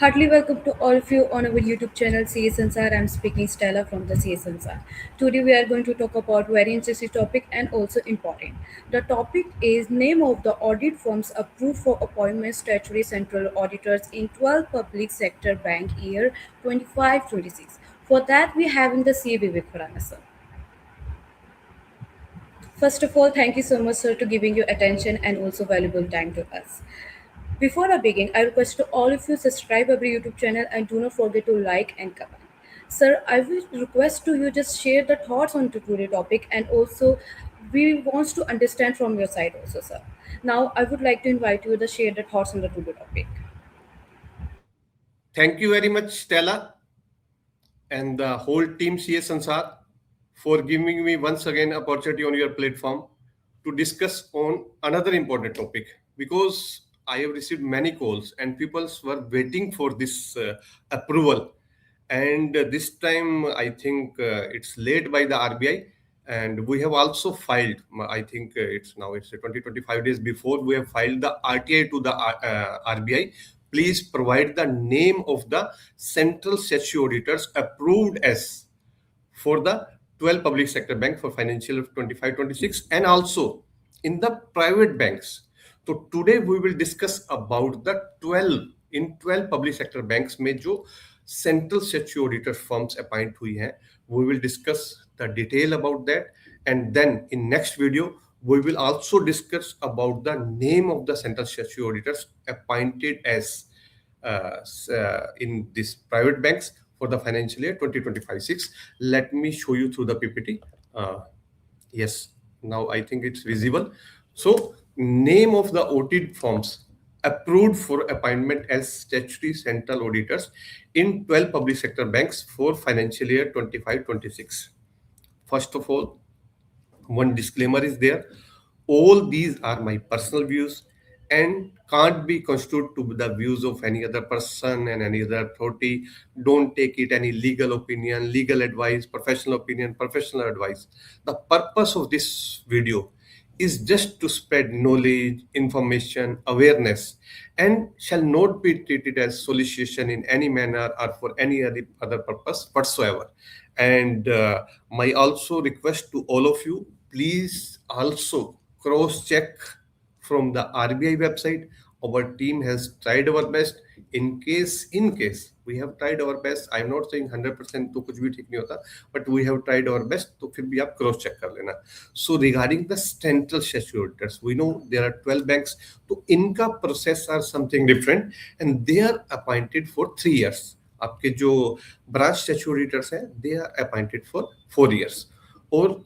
Heartily welcome to all of you on our YouTube channel CS Ansar. I'm speaking Stella from the CS Ansar. Today we are going to talk about very interesting topic and also important. The topic is name of the audit firms approved for appointment statutory central auditors in 12 public sector bank year 25-26. For that we having the CA Vivek Khurana sir. First of all, thank you so much sir to giving your attention and also valuable time to us. Before I begin, I request to all of you subscribe our YouTube channel and do not forget to like and comment. Sir, I will request to you just share the thoughts on the today topic and also we wants to understand from your side also, sir. Now I would like to invite you to share the thoughts on the today topic. Thank you very much, Stella, and the whole team CS Sansar for giving me once again opportunity on your platform to discuss on another important topic because I have received many calls and people were waiting for this approval. And this time, I think it's led by the RBI, and we have also filed. I think it's 20-25 days before we have filed the RTI to the RBI. Please provide the name of the central statutory auditors approved as for the 12 public sector bank for financial year 25-26 and also in the private banks. So today we will discuss about the 12 public sector banks में जो central statutory auditor firms appoint हुई हैं. We will discuss the detail about that, and then in next video we will also discuss about the name of the central statutory auditors appointed as in these private banks for the financial year 2025-6. Let me show you through the PPT. Yes, now I think it's visible. So name of the audit firms approved for appointment as statutory central auditors in 12 public sector banks for financial year 25-26. First of all, one disclaimer is there. All these are my personal views and can't be construed to be the views of any other person and any other authority. Don't take it any legal opinion, legal advice, professional opinion, professional advice. The purpose of this video is just to spread knowledge, information, awareness, and shall not be treated as solicitation in any manner or for any other purpose whatsoever. And my also request to all of you, please also cross check from the RBI website. Our team has tried our best. In case we have tried our best. I'm not saying 100% तो कुछ भी ठीक नहीं होता, but we have tried our best. तो फिर भी आप cross check कर लेना. So regarding the central statutory auditors, we know there are 12 banks. तो इनका process are something different, and they are appointed for 3 years. आपके जो ब्रांच स्टैट्यूटरी ऑडिटर्स हैं they are appointed for 4 years, और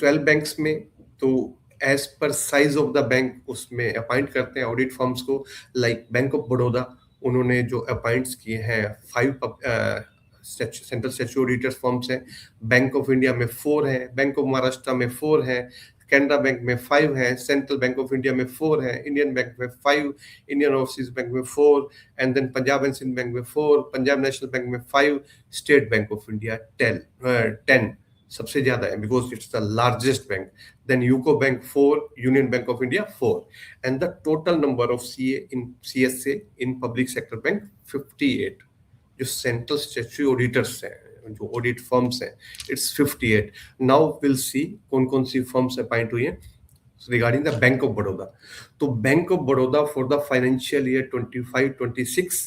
12 banks में तो as per size of the bank उसमें appoint करते हैं ऑडिट फर्म्स को. लाइक बैंक ऑफ बड़ौदा, उन्होंने जो अपॉइंट्स किए हैं 5 सेंट्रल स्टैट्यूटरी ऑडिटर्स फर्म्स हैं. बैंक ऑफ इंडिया में 4 हैं, बैंक ऑफ महाराष्ट्र में 4 हैं, कैनरा बैंक में 5 हैं, सेंट्रल बैंक ऑफ इंडिया में 4 हैं, इंडियन बैंक में 5, इंडियन ओवरसीज बैंक में 4, and then Punjab and Sindh bank में 4, पंजाब नेशनल बैंक में 5, स्टेट बैंक ऑफ इंडिया 10 सबसे ज्यादा है because it's the largest bank. Then UCO Bank 4, Union Bank of India 4, and the total number of CSA in public sector bank 58. जो central statutory auditors हैं, जो audit firms हैं, it's 58. Now will see कौन कौन सी firms appoint हुई हैं regarding the Bank of Baroda. तो Bank of Baroda for the financial year 25-26,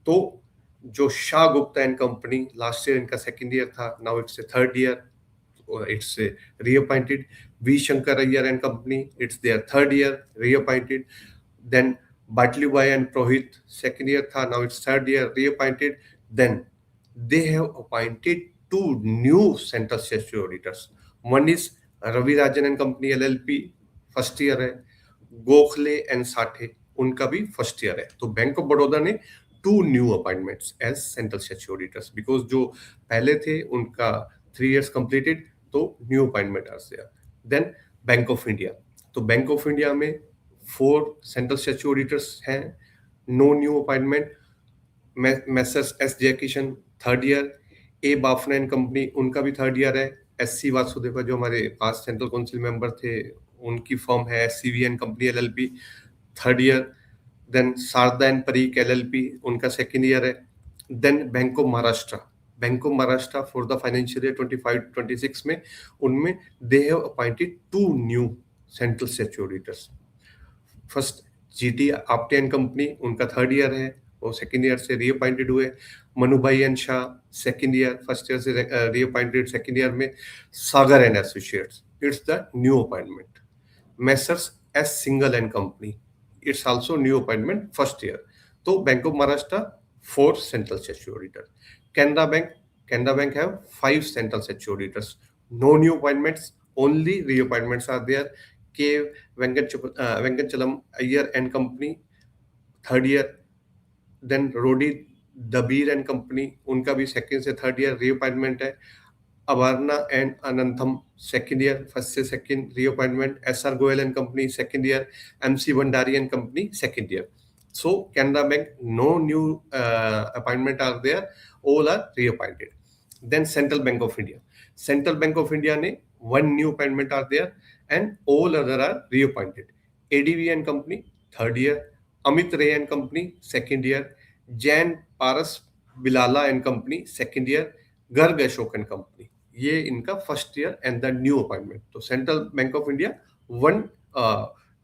तो जो Shah Gupta and company, last year इनका सेकेंड ईयर था, now it's third year, it's reappointed. V Shankar Iyer and company, it's their third year, reappointed. Then Batlibhai and Prohit, second year tha, now it's third year, reappointed. Then they have appointed 2 new central statutory auditors. One is Ravi Rajan and Company LLP, first year है. Gokhale and Sathe, उनका भी first year है. तो Bank of Baroda ने 2 new appointments as central statutory auditors because जो पहले थे उनका 3 years completed, तो new appointment are there. Then Bank of India, तो बैंक ऑफ इंडिया में 4 सेंट्रल स्टैट्यूटरी ऑडिटर्स हैं, no new appointment. Messrs S Jai Kishan third year, A Bafna and company उनका भी थर्ड ईयर है. SC वासुदेवा जो हमारे पास सेंट्रल काउंसिल मेंबर थे उनकी फर्म है SCV and company LLP, third year. Then Sharda and Pareek LLP उनका सेकेंड ईयर है. Then Bank of Maharashtra for the financial year 25-26 में उनमें they have appointed 2 new central statutory auditors. First GT Apte and company, उनका third year है, वो second year से reappointed हुए. Manubhai and Shah second year, first year से रीअपॉइंटेड सेकेंड ईयर में. Sagar and associates, it's the new appointment. Messrs S Singhal and company, it's also new appointment first year. तो Bank of Maharashtra 4 central statutory auditor. Canara Bank have 5 central statutory auditors. No new appointments, only reappointments are there. K. Venkachalam Iyer and Company, third year. Then Rodi Dabir and Company, उनका भी second से third year reappointment है. अवारना and अनंतम second year, first से second reappointment. SR Goyal and company second year. MC Bhandari and company second year. So Canara Bank, no new appointment are there, all are reappointed. Then Central Bank of India. Central Bank of India ने 1 new appointment are there and all other are reappointed. ADV and Company third year. Amit Ray and Company second year. Jain Paras Bilala and Company second year. Garg Ashok and Company, ये इनका first year and the new appointment. तो Central Bank of India 1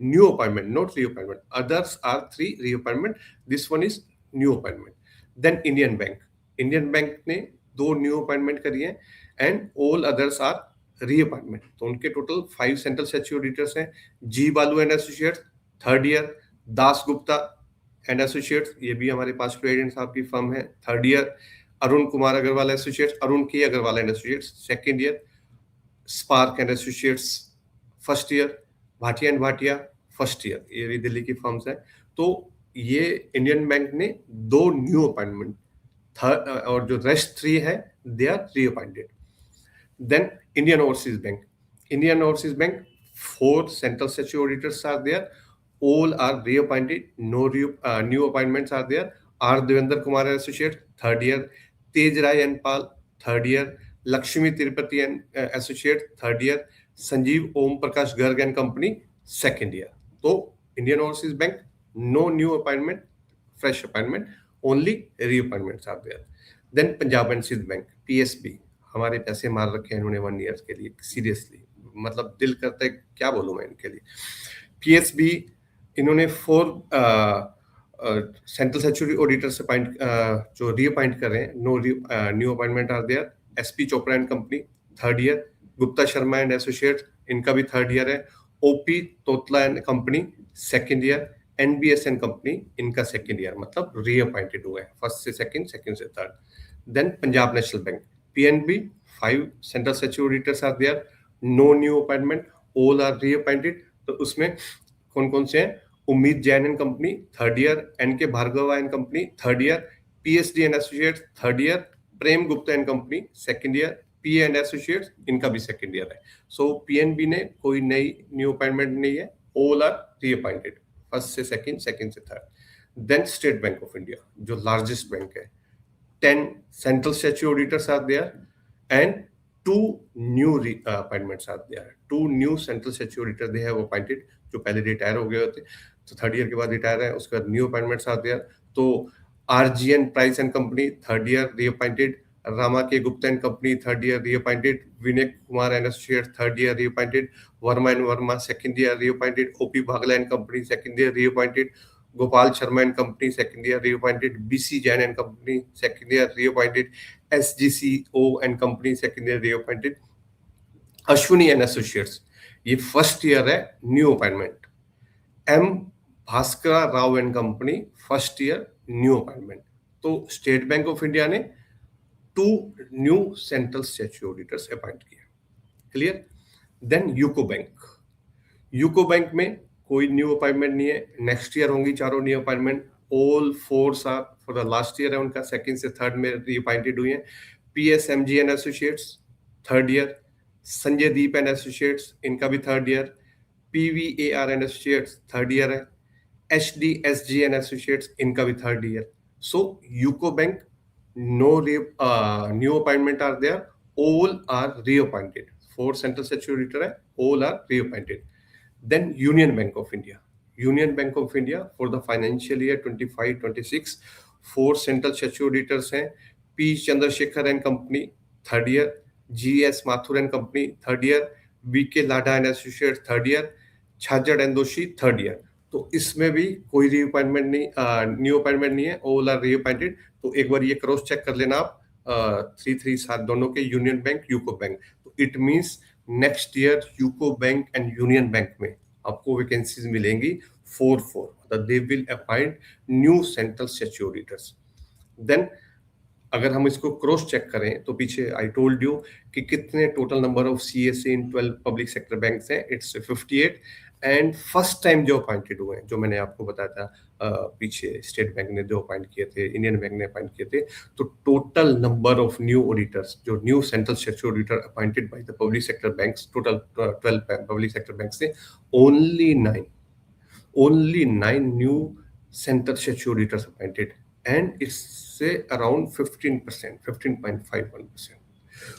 new appointment, not reappointment. Others are 3 reappointment. This one is new appointment. Then Indian Bank ने 2 new appointment करी है and all others are reappointment. तो उनके total 5 central statutory auditors हैं. G Balu and Associates third year. Das Gupta and associates, ये भी हमारे पास प्रेसिडेंट साहब की फर्म है, third year. Arun Kumar Agarwal associates, Arun K Agarwal and associates second year. Spark and associates first year. Bhatia and Bhatia first year, ये भी दिल्ली की फर्म्स है. तो ये इंडियन बैंक ने 2 न्यू अपॉइंटमेंट, थर्ड और जो रेस्ट 3 है they are reappointed. Then Indian overseas bank 4 central statutory auditors are there, all are reappointed, no new appointments are there. R Devendra Kumar and Associates third year. Tej Rai and Pal third year. Lakshmi Tirupati and Associates third year. Sanjeev Om Prakash Garg and Company second year. So Indian Overseas Bank, no new appointment, fresh appointment, only reappointments are there. Then Punjab and Sindh Bank PSB, हमारे पैसे मार रखे हैं इन्होंने 1 year के लिए, seriously मतलब दिल करता है क्या बोलूं मैं इनके लिए. PSB इन्होंने 4 सेंट्रल स्टैट्यूटरी ऑडिटर से जो रीअपॉइंट कर रहे हैं, no new appointment are there. SP Chopra and company third year. Gupta Sharma and associates, इनका भी थर्ड ईयर है. OP Totla and company second year. NBS and company, इनका सेकंड ईयर, मतलब रीअपॉइंटेड हुए हैं, फर्स्ट से सेकंड, सेकंड से third. Then Punjab National Bank PNB 5 central statutory auditors are there, no new appointment, all are reappointed. तो उसमें कौन कौन से हैं? उम्मीद Jain and company third year. NK Bhargava and company third year. PSD and associates third year. Prem Gupta and company second year. PA and associates, इनका भी second year है. सो PNB ने कोई नई न्यू अपॉइंटमेंट नहीं है, ऑल आर रीअपॉइंटेड, फर्स्ट से second, second से third. Then state bank of India, जो लार्जेस्ट बैंक है, 10 central statutory auditors are there and 2 new appointments are there. 2 new central statutory auditors they have appointed, जो पहले retire हो गए होते, तो थर्ड ईयर के बाद रिटायर है, उसके बाद न्यू अपॉइंटमेंट्स आर देयर. तो RGN price and company third year reappointed. Rama K Gupta and company third year reappointed. Vinay Kumar and associates third year reappointed. Verma and Verma second year reappointed. OP Bhagla and company second year reappointed. Gopal Sharma and Company second year reappointed. BC Jain and Company second year reappointed. SGCO and Company second year reappointed. Ashwini and Associates, ये first year है, new appointment. M Bhaskara Rao and company first year new appointment. तो state bank of India ने 2 new central statutory auditors appoint किए. Clear. Then UCO bank में कोई new appointment नहीं है, next year होंगी 4 new appointment. All 4 are for the last year है उनका, सेकंड से थर्ड में रीअपॉइंटेड हुई हैं. PSMG and associates third year. Sanjay Deep and associates, इनका भी third year. PVAR and associates third year है. HDSG एंड एसोसिएट्स, इनका भी third year. So UCO Bank no new appointment are there, all are reappointed. 4 central statutory auditor है, all are reappointed. Then Union Bank of India. Union Bank of India for the financial year 25-26, 4 central statutory auditors हैं, P Chandrasekhar and company third year, G S Mathur and company third year, B K Lada and associate third year, Chhajed and Doshi third year. तो इसमें भी कोई reappointment नहीं, new appointment नहीं है, all are reappointed. तो एक बार ये क्रॉस चेक कर लेना आप 3-3 दोनों के, यूनियन बैंक, यूको बैंक। तो it means next year UCO bank and union bank में आपको वैकेंसीज मिलेंगी 4-4, मतलब they will appoint new central statutory auditors. Then अगर हम इसको क्रॉस चेक करें तो पीछे आई टोल्ड यू कि कितने total number of CSA in 12 public sector banks हैं, इट्स 58। एंड फर्स्ट टाइम जो अपॉइंटेड हुए हैं, जो मैंने आपको बताया था पीछे स्टेट बैंक ने जो अपॉइंट किए थे, इंडियन बैंक ने अपॉइंट किए थे, तो total number of new auditors, जो new central statutory auditor appointed by the public sector banks, total 12 public sector banks से only 9 new central statutory auditors appointed, and it's say around 15%, 15.51%.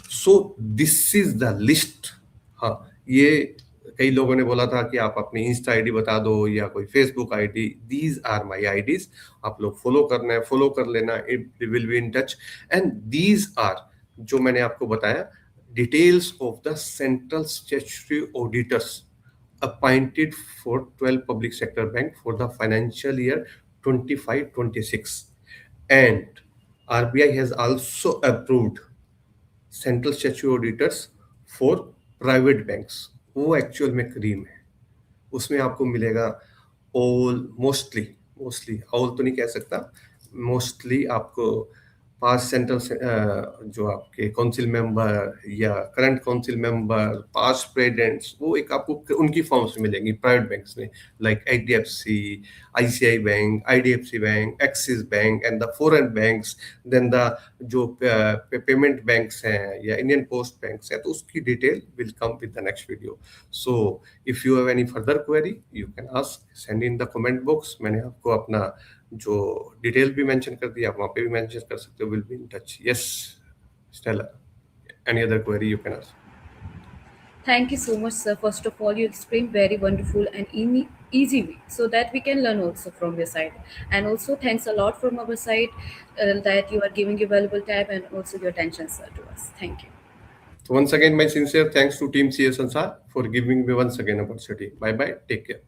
So this is the list. हाँ, ये कई लोगों ने बोला था कि आप अपनी इंस्टा आईडी बता दो या कोई Facebook ID, these are my IDs, आप लोग फॉलो करना है, फॉलो कर लेना, it will be in touch. And these are, जो मैंने आपको बताया, details of the central statutory auditors appointed for 12 public sector bank for the financial year 25-26, and RBI has also approved central statutory auditors for private banks। वो actual में cream है, उसमें आपको मिलेगा ऑल, मोस्टली ऑल तो नहीं कह सकता, मोस्टली आपको 5 सेंट्रल जो आपके काउंसिल मेंबर या current council member, past presidents, वो एक आपको उनकी फॉर्म्स में मिलेंगी प्राइवेट बैंक्स में, like HDFC, ICI bank, IDFC bank, Axis bank and the foreign banks. Then the जो पेमेंट बैंक्स हैं या इंडियन पोस्ट बैंक्स हैं, तो उसकी detail will come with the next video. So if you have any further query you can ask, send in the comment box. मैंने आपको अपना जो डिटेल भी मेंशन कर दिया, आप वहाँ पे भी मेंशन कर सकते हो, will be in touch. Yes Stella, any other query you can ask. Thank you so much, sir. First of all, you explained very wonderful and easy way so that we can learn also from your side. And also, thanks a lot from our side that you are giving your valuable time and also your attention, sir, to us. Thank you. So once again, my sincere thanks to Team CS Ansar for giving me once again opportunity. Bye bye. Take care.